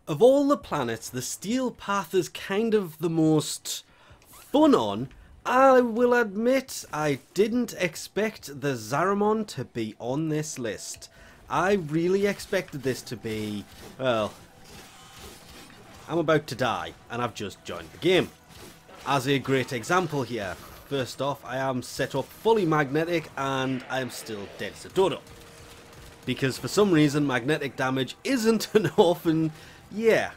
Of all the planets, the Steel Path is kind of the most fun on. I will admit, I didn't expect the Zariman to be on this list. I really expected this to be, well, I'm about to die, and I've just joined the game. As a great example here, first off, I am set up fully magnetic, and I am still dead as a dodo. Because for some reason, magnetic damage isn't enough, and yeah,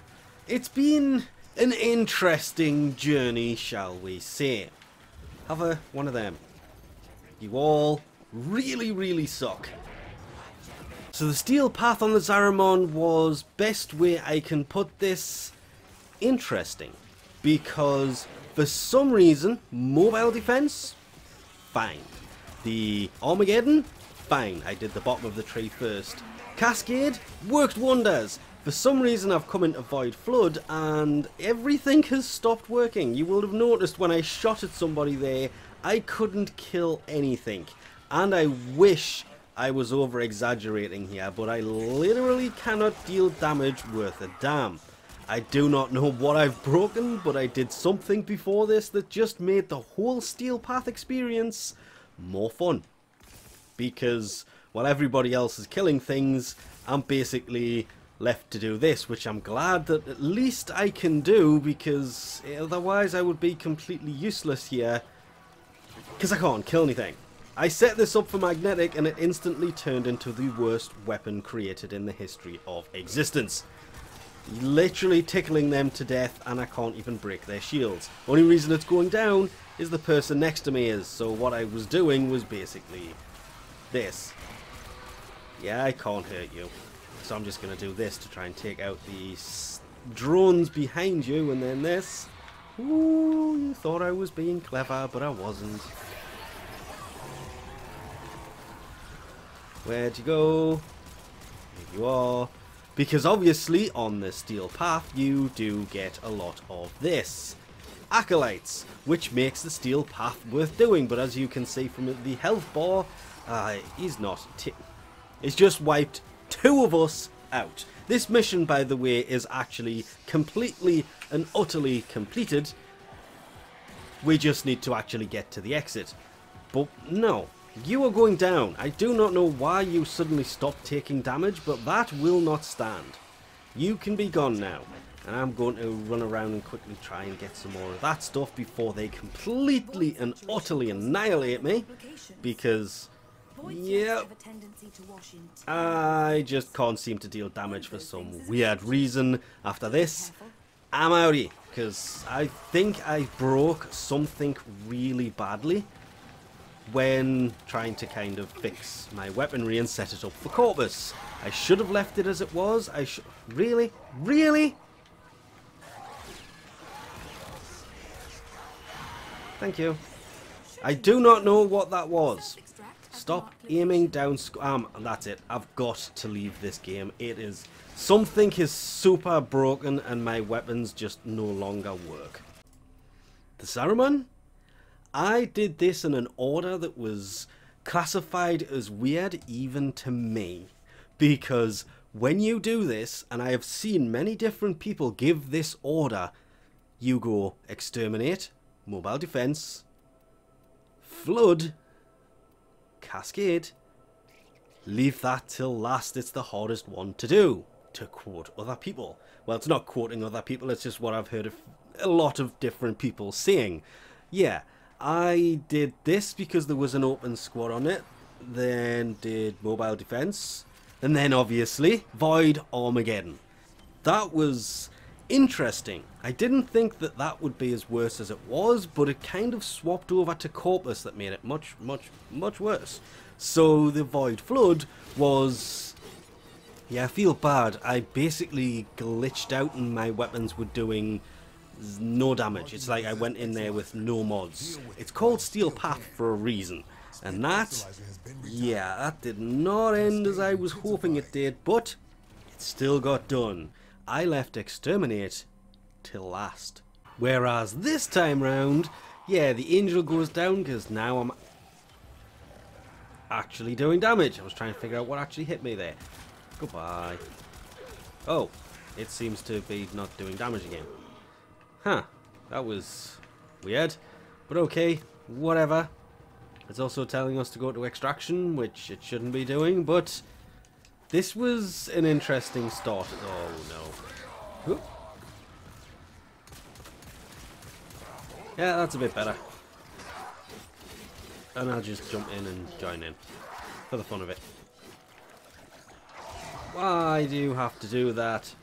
it's been an interesting journey, shall we say. Have one of them. You all really suck. So the Steel Path on the Zariman was, best way I can put this, interesting. Because for some reason, mobile defense, fine. The Armageddon, fine. I did the bottom of the tree first. Cascade, worked wonders. For some reason I've come into Void Flood and everything has stopped working. You will have noticed when I shot at somebody there, I couldn't kill anything. And I wish I was over exaggerating here, but I literally cannot deal damage worth a damn. I do not know what I've broken, but I did something before this that just made the whole Steel Path experience more fun. Because while everybody else is killing things, I'm basically left to do this, which I'm glad that at least I can do, because otherwise I would be completely useless here, because I can't kill anything. I set this up for magnetic and it instantly turned into the worst weapon created in the history of existence. Literally tickling them to death, and I can't even break their shields. Only reason it's going down is the person next to me is, so what I was doing was basically this. Yeah, I can't hurt you. So I'm just going to do this to try and take out the drones behind you, and then this. Ooh, you thought I was being clever, but I wasn't. Where'd you go? Here you are. Because obviously on the Steel Path you do get a lot of this. Acolytes, which makes the Steel Path worth doing, but as you can see from the health bar, he's not. It's just wiped 2 of us out. This mission, by the way, is actually completely and utterly completed. We just need to actually get to the exit. But no, you are going down. I do not know why you suddenly stopped taking damage, but that will not stand. You can be gone now. And I'm going to run around and quickly try and get some more of that stuff before they completely and utterly annihilate me. Because, yeah, I just can't seem to deal damage for some weird reason. After this, I'm outie, because I think I broke something really badly when trying to kind of fix my weaponry and set it up for Corpus. I should have left it as it was. Really? Really? Thank you. I do not know what that was. Stop aiming down. That's it. I've got to leave this game. It is. Something is super broken and my weapons just no longer work. The Zariman? I did this in an order that was classified as weird even to me. Because when you do this, and I have seen many different people give this order, you go Exterminate, Mobile Defense, Flood, Cascade, leave that till last. It's the hardest one to do, to quote other people. Well, it's not quoting other people, it's just what I've heard of a lot of different people saying. Yeah, I did this because there was an open squad on it, then did Mobile Defense, and then obviously Void Armageddon. That was interesting. I didn't think that that would be as worse as it was, but it kind of swapped over to Corpus that made it much worse. So the Void Flood was... yeah, I feel bad. I basically glitched out and my weapons were doing no damage. It's like I went in there with no mods. It's called Steel Path for a reason. And that, yeah, that did not end as I was hoping it did, but it still got done. I left Exterminate till last. Whereas this time round, yeah, the Angel goes down because now I'm actually doing damage. I was trying to figure out what actually hit me there. Goodbye. Oh, it seems to be not doing damage again. Huh, that was weird, but okay, whatever. It's also telling us to go to extraction, which it shouldn't be doing, but this was an interesting start. Oh no. Oop. Yeah, that's a bit better. And I'll just jump in and join in for the fun of it. Why do you have to do that?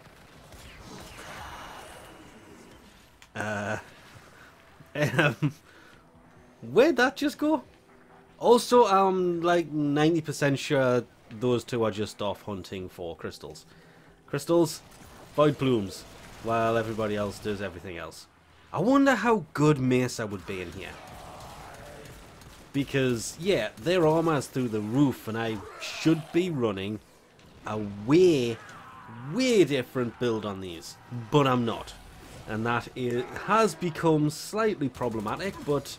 Where'd that just go? Also, I'm like 90% sure those two are just off hunting for crystals. Crystals, void plumes, while everybody else does everything else. I wonder how good Mesa would be in here. Because, yeah, their armor's through the roof, and I should be running a way different build on these. But I'm not. And that has become slightly problematic, but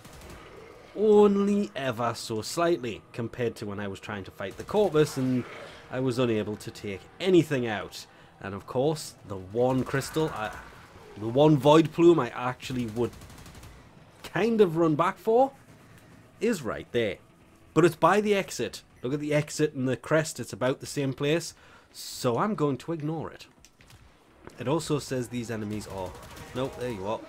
only ever so slightly compared to when I was trying to fight the Corpus and I was unable to take anything out. And of course, the one crystal, the one void plume I actually would kind of run back for is right there. But it's by the exit. Look at the exit and the crest, it's about the same place. So I'm going to ignore it. It also says these enemies are... Nope, there you are.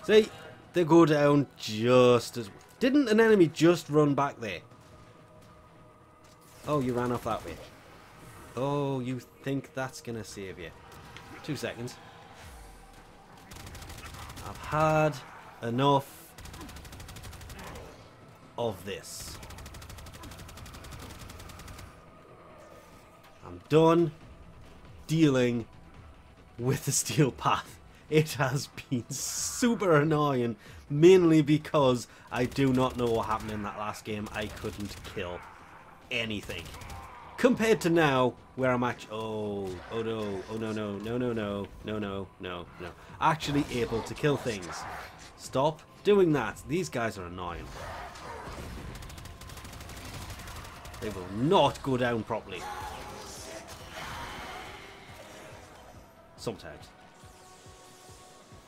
See, they go down just as... Didn't an enemy just run back there? Oh, you ran off that way. Oh, you think that's gonna save you. 2 seconds. I've had enough of this. I'm done dealing with the steel path. It has been super annoying, mainly because I do not know what happened in that last game. I couldn't kill anything. Compared to now, where I'm actually... Oh no. Actually able to kill things. Stop doing that. These guys are annoying. They will not go down properly. Sometimes.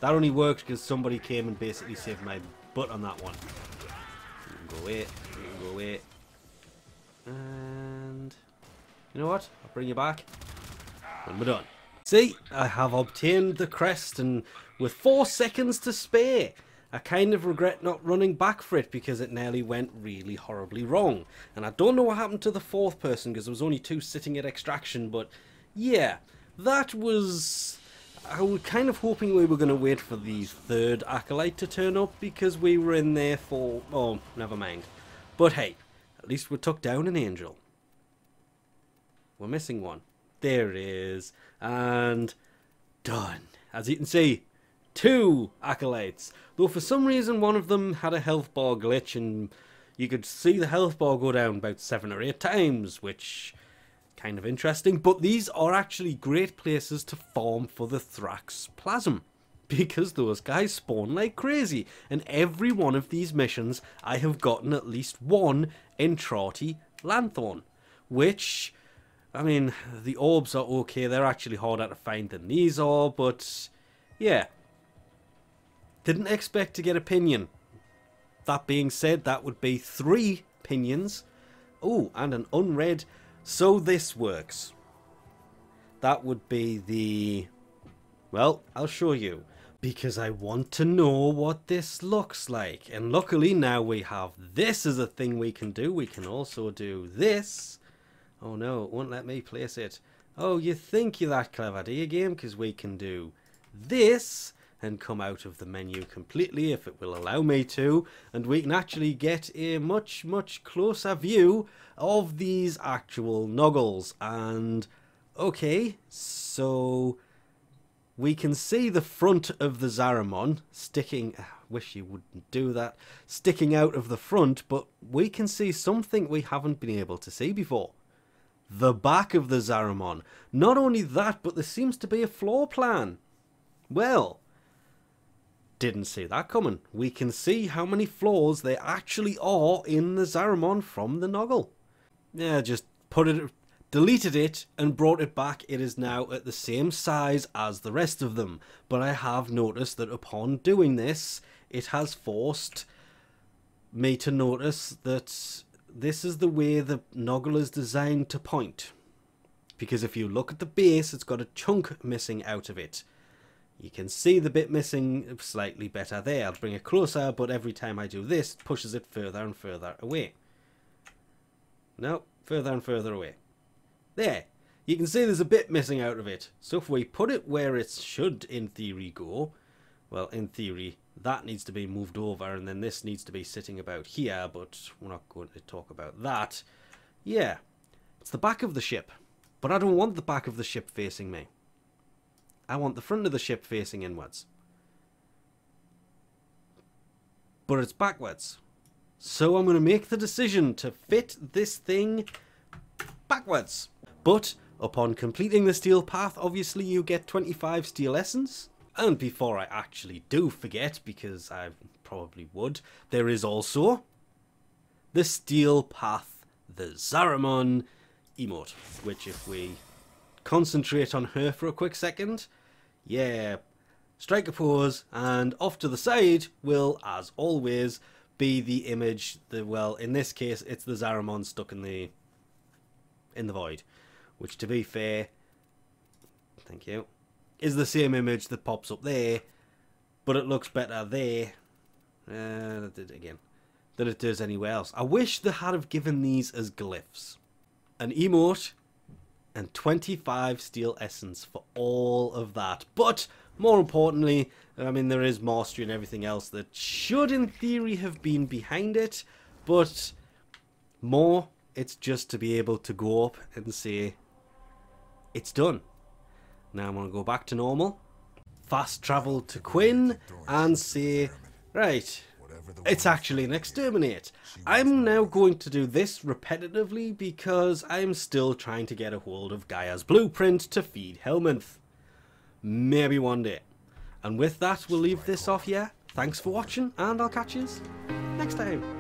That only worked because somebody came and basically saved my butt on that one. You can go away. You can go away. And... You know what? I'll bring you back when we're done. See, I have obtained the crest, and with 4 seconds to spare, I kind of regret not running back for it because it nearly went really horribly wrong. And I don't know what happened to the 4th person because there was only 2 sitting at extraction, but yeah, that was... I was kind of hoping we were going to wait for the 3rd acolyte to turn up because we were in there for... Oh, never mind. But hey, at least we took down an angel. We're missing one. There it is. And done. As you can see, 2 acolytes. Though for some reason one of them had a health bar glitch and you could see the health bar go down about 7 or 8 times, which... kind of interesting, but these are actually great places to farm for the Thrax Plasm because those guys spawn like crazy, and every one of these missions I have gotten at least one Entrati Lanthorn, which, I mean, the orbs are okay, they're actually harder to find than these are, but yeah, didn't expect to get a pinion. That being said, that would be 3 pinions. Oh, and an unread. So this works. That would be the... Well, I'll show you. Because I want to know what this looks like. And luckily now we have this as a thing we can do. We can also do this. Oh no, it won't let me place it. Oh, you think you're that clever, do you, game? Because we can do this and come out of the menu completely if it will allow me to, and we can actually get a much closer view of these actual noggles. And okay, so we can see the front of the Zariman sticking, I wish you wouldn't do that, sticking out of the front, but we can see something we haven't been able to see before. The back of the Zariman. Not only that, but there seems to be a floor plan. Well, didn't see that coming. We can see how many floors there actually are in the Zariman from the Noggle. Yeah, just put deleted it and brought it back. It is now at the same size as the rest of them. But I have noticed that upon doing this, it has forced me to notice that this is the way the Noggle is designed to point. Because if you look at the base, it's got a chunk missing out of it. You can see the bit missing slightly better there. I'll bring it closer, but every time I do this, it pushes it further and further away. No, further and further away. There. You can see there's a bit missing out of it. So if we put it where it should, in theory, go, well, in theory, that needs to be moved over, and then this needs to be sitting about here, but we're not going to talk about that. Yeah, it's the back of the ship. But I don't want the back of the ship facing me. I want the front of the ship facing inwards. But it's backwards. So I'm going to make the decision to fit this thing backwards. But upon completing the steel path, obviously you get 25 steel essence. And before I actually do forget, because I probably would, there is also the steel path, the Zariman emote, which if we concentrate on her for a quick second, yeah, strike a pose, and off to the side will, as always, be the image, well, in this case, it's the Zariman stuck in the void, which, to be fair, thank you, is the same image that pops up there, but it looks better there, that did it again, than it does anywhere else. I wish they had have given these as glyphs. An emote and 25 steel essence for all of that. But more importantly, I mean, there is mastery and everything else that should in theory have been behind it, but more, it's just to be able to go up and say it's done. Now I'm going to go back to normal, fast travel to Quinn and say, right, it's actually an exterminate. I'm now going to do this repetitively because I'm still trying to get a hold of Gaia's blueprint to feed Helminth. Maybe one day. And with that, we'll leave this off here. Thanks for watching, and I'll catch you next time.